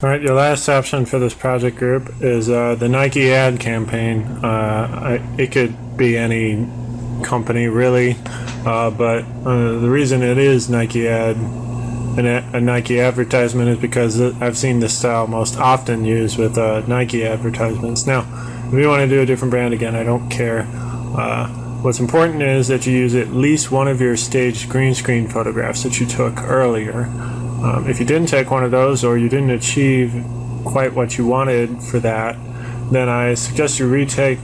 All right, your last option for this project group is the Nike ad campaign. It could be any company really, but the reason it is Nike ad, a Nike advertisement, is because I've seen this style most often used with Nike advertisements. Now, if you want to do a different brand, again, I don't care. What's important is that you use at least one of your staged green screen photographs that you took earlier. If you didn't take one of those, or you didn't achieve quite what you wanted for that, then I suggest you retake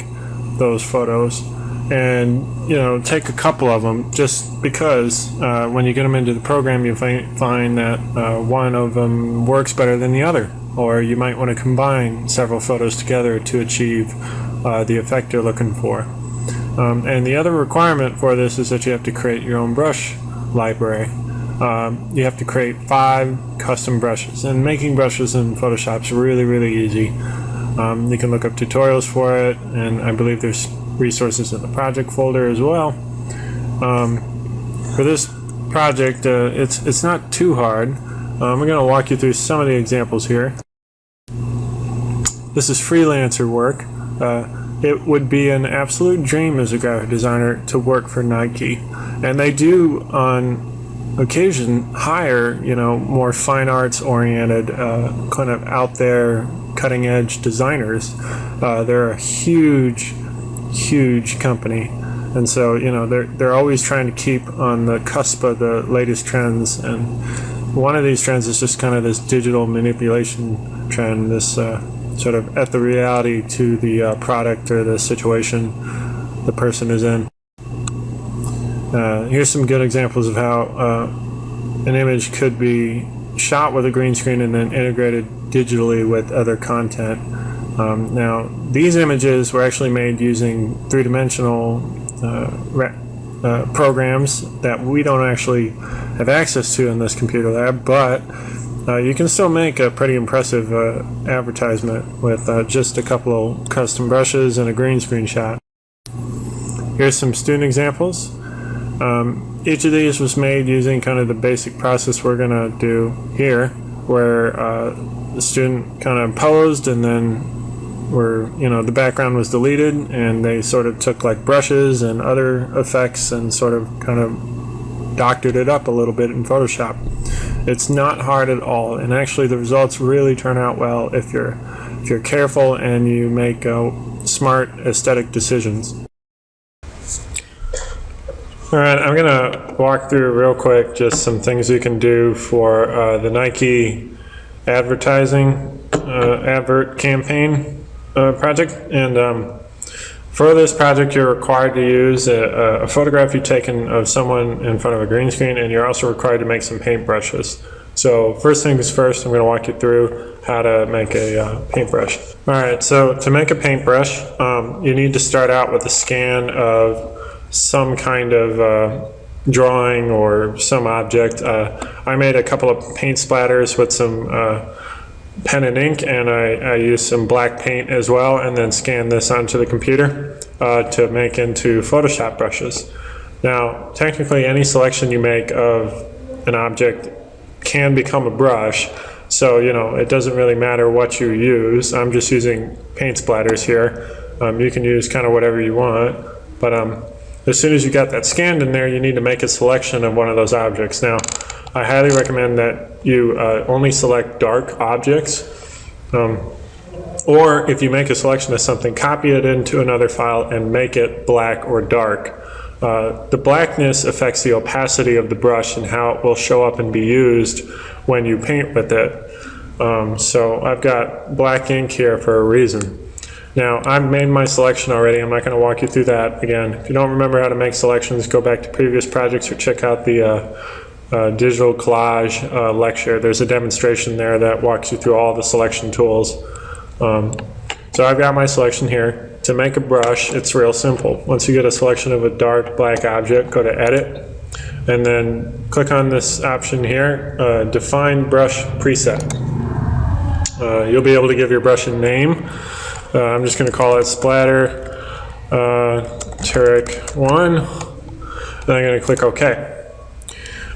those photos and take a couple of them, just because when you get them into the program you find that one of them works better than the other, or you might want to combine several photos together to achieve the effect you're looking for. And the other requirement for this is that you have to create your own brush library. You have to create 5 custom brushes, and making brushes in Photoshop is really easy. You can look up tutorials for it, and I believe there's resources in the project folder as well. For this project, it's not too hard. I'm going to walk you through some of the examples here. This is freelancer work. It would be an absolute dream as a graphic designer to work for Nike, and they do on occasion hire more fine arts oriented kind of out there cutting edge designers. They're a huge company, and so they're always trying to keep on the cusp of the latest trends, and one of these trends is just kind of this digital manipulation trend, this sort of at the reality to the product or the situation the person is in. Here's some good examples of how an image could be shot with a green screen and then integrated digitally with other content. Now, these images were actually made using three-dimensional programs that we don't actually have access to in this computer lab, but you can still make a pretty impressive advertisement with just a couple of custom brushes and a green screen shot. Here's some student examples. Each of these was made using kind of the basic process we're going to do here, where the student kind of posed, and then the background was deleted, and they sort of took like brushes and other effects and sort of kind of doctored it up a little bit in Photoshop. It's not hard at all, and actually the results really turn out well if you're careful and you make smart aesthetic decisions. Alright, I'm going to walk through real quick just some things you can do for the Nike advertising advert campaign project. And for this project, you're required to use a photograph you've taken of someone in front of a green screen, and you're also required to make some paintbrushes. So first things first, I'm going to walk you through how to make a paintbrush. Alright, so to make a paintbrush, you need to start out with a scan of some kind of drawing or some object. I made a couple of paint splatters with some pen and ink, and I used some black paint as well, and then scanned this onto the computer to make into Photoshop brushes. Now, technically any selection you make of an object can become a brush, so it doesn't really matter what you use. I'm just using paint splatters here. You can use kind of whatever you want, but as soon as you got that scanned in there, you need to make a selection of one of those objects. Now, I highly recommend that you only select dark objects, or if you make a selection of something, copy it into another file and make it black or dark. The blackness affects the opacity of the brush and how it will show up and be used when you paint with it. So I've got black ink here for a reason. Now, I've made my selection already. I'm not going to walk you through that again. If you don't remember how to make selections, go back to previous projects or check out the digital collage lecture. There's a demonstration there that walks you through all the selection tools. So I've got my selection here. To make a brush, it's real simple. Once you get a selection of a dark black object, go to Edit, and then click on this option here, Define Brush Preset. You'll be able to give your brush a name. I'm just going to call it Splatter Turek 1, and I'm going to click OK.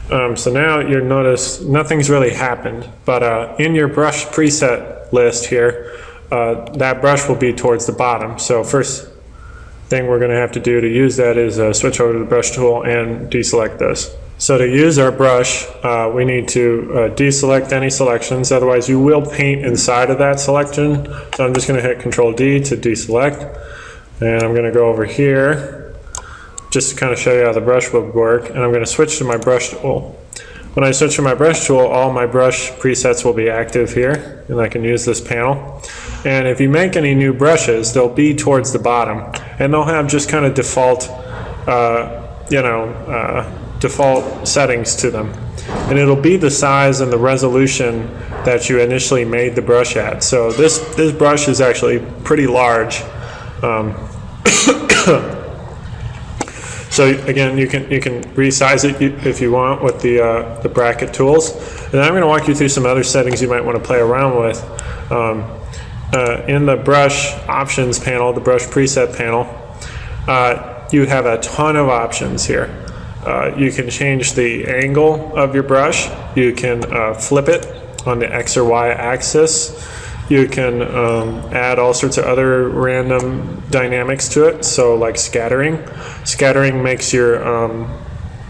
So now you'll notice nothing's really happened, but in your brush preset list here, that brush will be towards the bottom. So first thing we're going to have to do to use that is switch over to the brush tool and deselect this. So to use our brush, we need to deselect any selections, otherwise you will paint inside of that selection. So I'm just going to hit Control D to deselect, and I'm going to go over here just to kind of show you how the brush will work, and I'm going to switch to my brush tool. When I switch to my brush tool, all my brush presets will be active here, and I can use this panel. And if you make any new brushes, they'll be towards the bottom, and they'll have just kind of default, default settings to them. And it'll be the size and the resolution that you initially made the brush at. So this brush is actually pretty large. So again, you can resize it if you want with the bracket tools. And I'm going to walk you through some other settings you might want to play around with. In the brush options panel, the brush preset panel, you have a ton of options here. You can change the angle of your brush. You can flip it on the X or Y axis. You can add all sorts of other random dynamics to it, so like scattering. Scattering makes your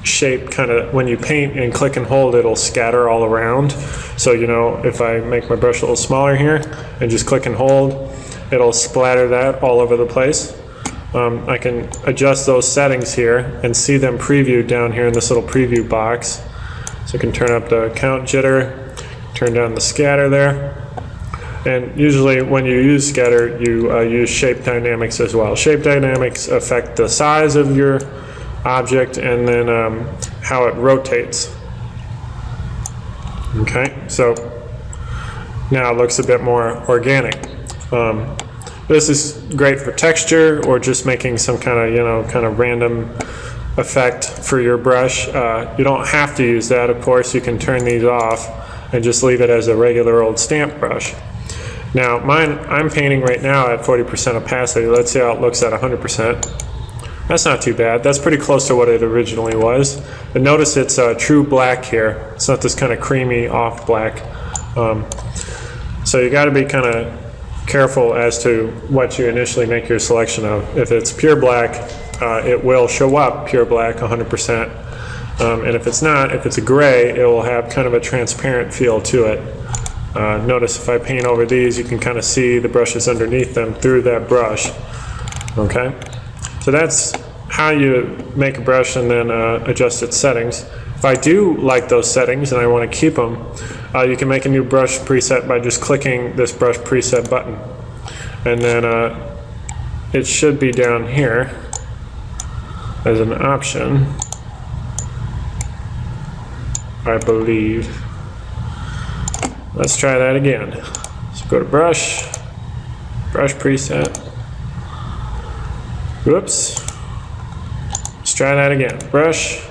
shape kind of, when you paint and click and hold, it'll scatter all around. So, you know, if I make my brush a little smaller here and just click and hold, it'll splatter that all over the place. I can adjust those settings here and see them previewed down here in this little preview box. So I can turn up the count jitter, turn down the scatter there. And usually when you use scatter, you use shape dynamics as well. Shape dynamics affect the size of your object and then how it rotates. Okay, so now it looks a bit more organic. This is great for texture or just making some kind of random effect for your brush. You don't have to use that, of course. You can turn these off and just leave it as a regular old stamp brush. Now mine, I'm painting right now at 40% opacity. Let's see how it looks at 100%. That's not too bad. That's pretty close to what it originally was. But notice it's true black here. It's not this kind of creamy off black. So you got to be kind of careful as to what you initially make your selection of. If it's pure black, it will show up pure black 100%. And if it's not, if it's a gray, it will have kind of a transparent feel to it. Notice if I paint over these, you can kind of see the brushes underneath them through that brush. Okay, so that's how you make a brush and then adjust its settings. If I do like those settings and I want to keep them, you can make a new brush preset by just clicking this brush preset button. And then it should be down here as an option, I believe. Let's try that again. So go to brush, brush preset. Whoops. Let's try that again. Brush,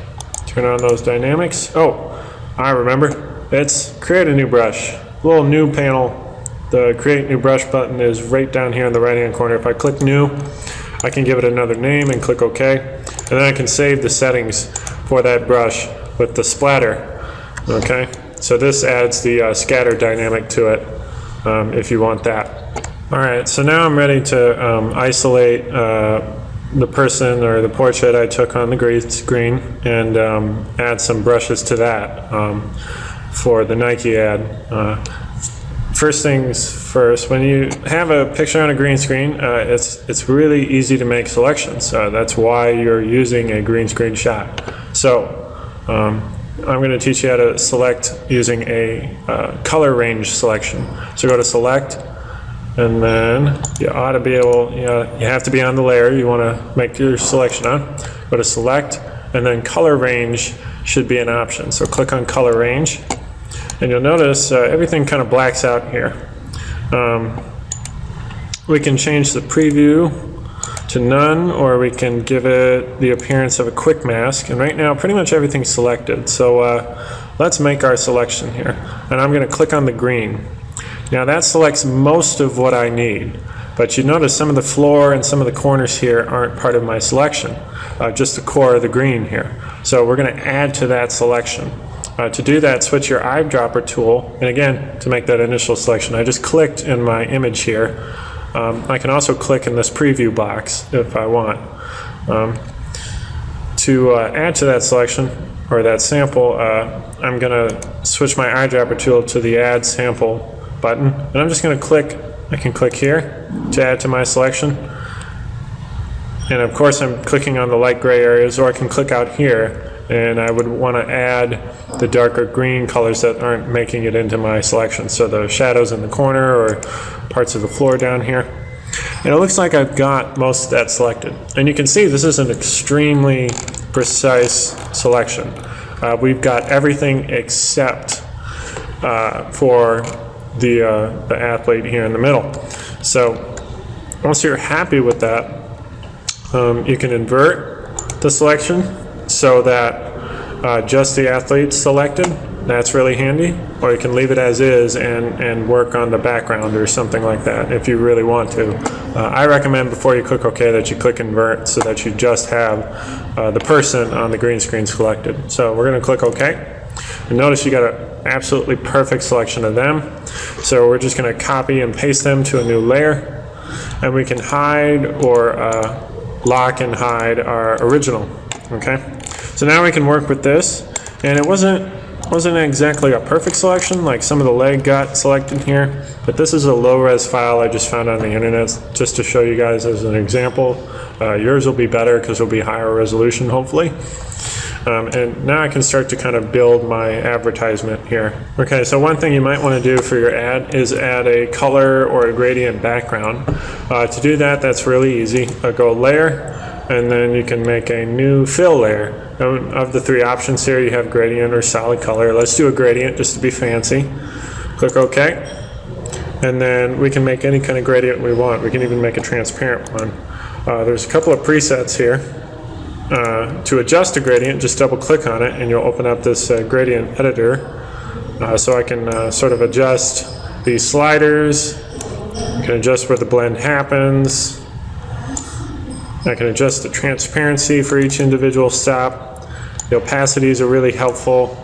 turn on those dynamics. Oh, I remember. It's create a new brush. Little new panel. The create new brush button is right down here in the right hand corner. If I click new, I can give it another name and click OK. And then I can save the settings for that brush with the splatter. Okay. So this adds the scatter dynamic to it if you want that. All right, so now I'm ready to isolate the person or the portrait I took on the green screen and add some brushes to that for the Nike ad. First things first, when you have a picture on a green screen, it's really easy to make selections. That's why you're using a green screen shot. So I'm going to teach you how to select using a color range selection. So go to select, and then you ought to be able, you have to be on the layer you want to make your selection on. Go to select, and then color range should be an option. So click on color range, and you'll notice everything kind of blacks out here. We can change the preview to none, or we can give it the appearance of a quick mask. And right now, pretty much everything's selected. So let's make our selection here. And I'm going to click on the green. Now that selects most of what I need. But you notice some of the floor and some of the corners here aren't part of my selection. Just the core of the green here. So we're going to add to that selection. To do that, switch your eyedropper tool, and again, to make that initial selection, I just clicked in my image here. I can also click in this preview box if I want. To add to that selection, or that sample, I'm going to switch my eyedropper tool to the Add Sample button, and I'm just going to click. I can click here to add to my selection. And of course I'm clicking on the light gray areas, or I can click out here and I would want to add the darker green colors that aren't making it into my selection. So the shadows in the corner or parts of the floor down here. And it looks like I've got most of that selected. And you can see this is an extremely precise selection. We've got everything except for the athlete here in the middle. So once you're happy with that, you can invert the selection so that just the athlete's selected. That's really handy. Or you can leave it as is and work on the background or something like that if you really want to. I recommend before you click OK that you click invert so that you just have the person on the green screen selected. So we're going to click OK. And notice you got an absolutely perfect selection of them. So we're just going to copy and paste them to a new layer. And we can hide or lock and hide our original. Okay. So now we can work with this, and it wasn't exactly a perfect selection, like some of the leg got selected here, but this is a low-res file I just found on the internet just to show you guys as an example. Yours will be better because it'll be higher resolution hopefully. And now I can start to kind of build my advertisement here. Okay, so one thing you might want to do for your ad is add a color or a gradient background. To do that, that's really easy. Go layer, and then you can make a new fill layer. Of the three options here, you have gradient or solid color. Let's do a gradient just to be fancy. Click OK. And then we can make any kind of gradient we want. We can even make a transparent one. There's a couple of presets here. To adjust a gradient, just double click on it and you'll open up this gradient editor. So I can sort of adjust these sliders. I can adjust where the blend happens. I can adjust the transparency for each individual stop. The opacity is a really helpful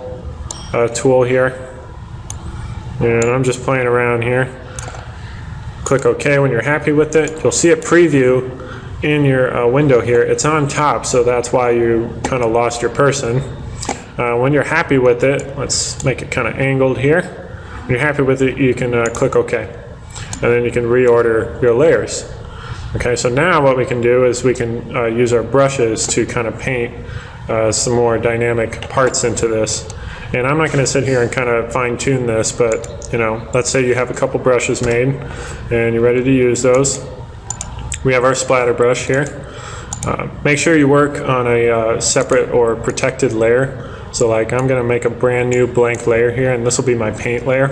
tool here. And I'm just playing around here. Click OK when you're happy with it. You'll see it preview in your window here. It's on top, so that's why you kind of lost your person. When you're happy with it, let's make it kind of angled here. When you're happy with it, you can click OK. And then you can reorder your layers. Okay, so now what we can do is we can use our brushes to kind of paint some more dynamic parts into this. And I'm not going to sit here and kind of fine tune this, but you know, let's say you have a couple brushes made and you're ready to use those. We have our splatter brush here. Make sure you work on a separate or protected layer. So like I'm going to make a brand new blank layer here, and this will be my paint layer.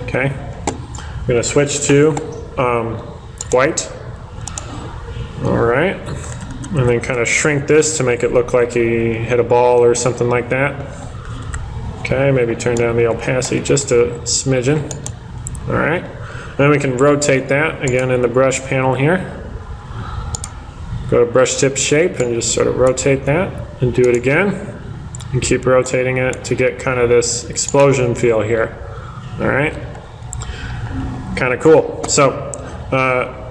Okay, I'm going to switch to white. All right, and then kind of shrink this to make it look like he hit a ball or something like that. Okay, maybe turn down the opacity just a smidgen. All right, then we can rotate that again in the brush panel here. Go to brush tip shape and just sort of rotate that and do it again. And keep rotating it to get kind of this explosion feel here. All right, kind of cool. So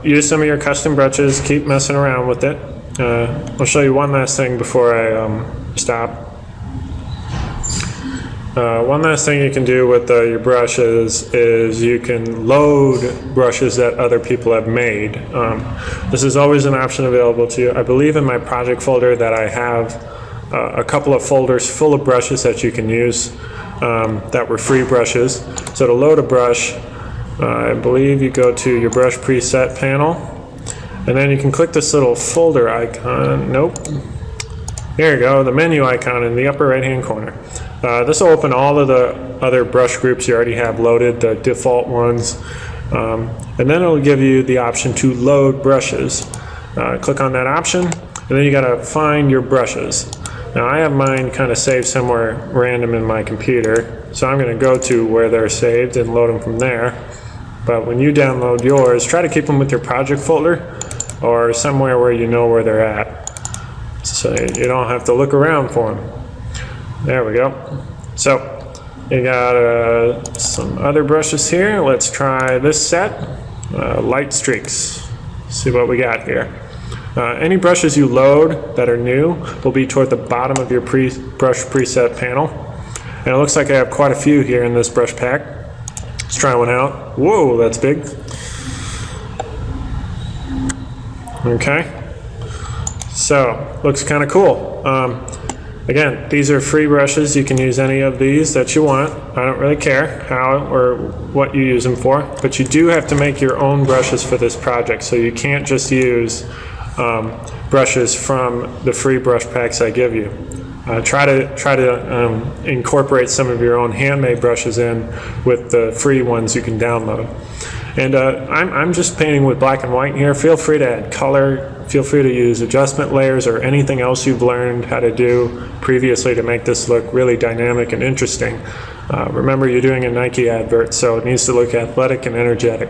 use some of your custom brushes, keep messing around with it. I'll show you one last thing before I stop. One last thing you can do with your brushes is you can load brushes that other people have made. This is always an option available to you. I believe in my project folder that I have a couple of folders full of brushes that you can use that were free brushes. So to load a brush, I believe you go to your brush preset panel, and then you can click this little folder icon. Nope. There you go, the menu icon in the upper right hand corner. This will open all of the other brush groups you already have loaded, the default ones, and then it'll give you the option to load brushes. Click on that option, and then you got to find your brushes. Now I have mine kind of saved somewhere random in my computer, so I'm going to go to where they're saved and load them from there. But when you download yours, try to keep them with your project folder or somewhere where you know where they're at, so you don't have to look around for them. There we go. So You got some other brushes here. Let's try this set, light streaks. See what we got here. Any brushes you load that are new will be toward the bottom of your brush preset panel. And it looks like I have quite a few here in this brush pack. Let's try one out. Whoa, that's big. Okay. So, looks kind of cool. Again, these are free brushes. You can use any of these that you want. I don't really care how or what you use them for, but you do have to make your own brushes for this project. So you can't just use brushes from the free brush packs I give you. Try to incorporate some of your own handmade brushes in with the free ones you can download. And I'm just painting with black and white here. Feel free to add color. Feel free to use adjustment layers or anything else you've learned how to do previously to make this look really dynamic and interesting. Remember, you're doing a Nike advert, so it needs to look athletic and energetic.